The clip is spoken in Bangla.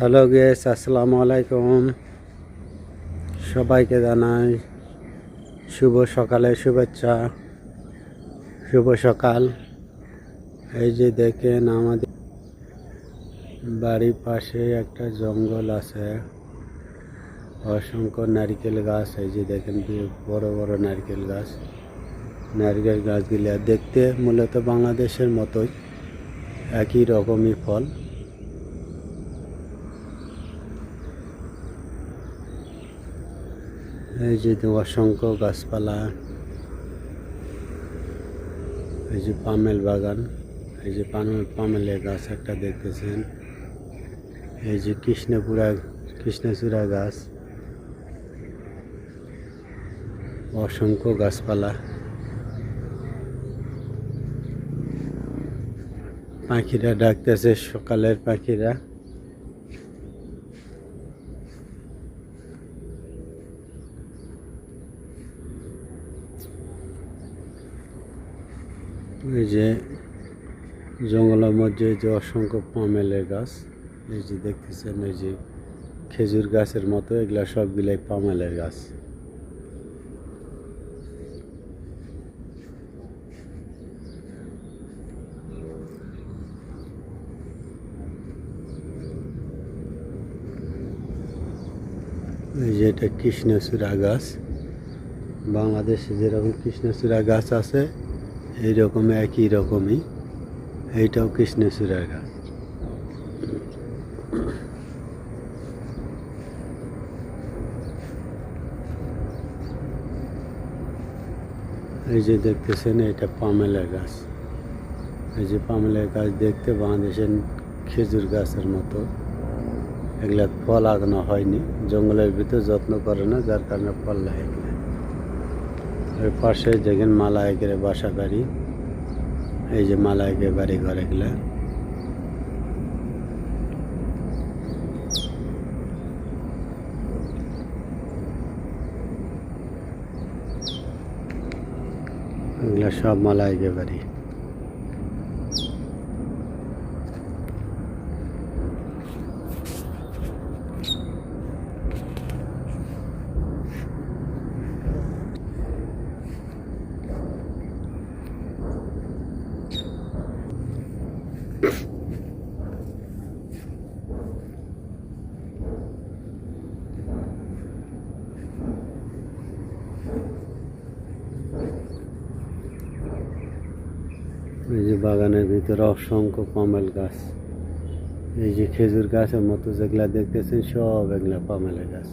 হ্যালো গেস, আসসালামু আলাইকুম। সবাইকে জানাই শুভ সকালের শুভেচ্ছা। শুভ সকাল। এই যে দেখেন, আমাদের বাড়ির পাশে একটা জঙ্গল আছে, অসংখ্য নারকেল গাছ। এই যে দেখেন, বড় বড় নারকেল গাছ। নারকেল গাছগুলো দেখতে মূলত বাংলাদেশের মতোই, একই রকমই ফল। এই যে অসংখ্য গাছপালা। এই যে পামেল বাগান, এই যে পামেলের গাছ একটা দেখতেছেন। এই যে কৃষ্ণচূড়া গাছ, অসংখ্য গাছপালা। পাখিরা ডাকতেছে, সকালের পাখিরা। এই যে জঙ্গলের মধ্যে যে অসংখ্য পামেলের গাছ, এই যে দেখতেছেন, এই যে খেজুর গাছের মতো, এগুলা সবগুলাই পামেলের গাছ। এই যে এটা কৃষ্ণচূড়া গাছ। বাংলাদেশে যেরকম কৃষ্ণচূড়া গাছ আছে, এইরকম একই রকমই এইটাও কৃষ্ণচূড়া গাছ। এই যে দেখতেছেন, এটা পামেলের গাছ। এই যে পামেলের গাছ দেখতে বাংলাদেশের খেজুর গাছের মতো। এগুলা ফল আগানো হয়নি, জঙ্গলের ভিতর যত্ন করে না, যার কারণে ফল লাগে। এর পাশে দেখেন মালায়েকের বাসা বাড়ি। এই যে মালায়েকের বাড়ি ঘর এগুলা। এগুলা সব মালায়েকের বাড়ি। এই যে বাগানের ভিতরে অসংখ্য পামেল গাছ। এই যে খেজুর গাছের মতো যেগুলা দেখতেছেন, সব এগুলা পামেলের গাছ।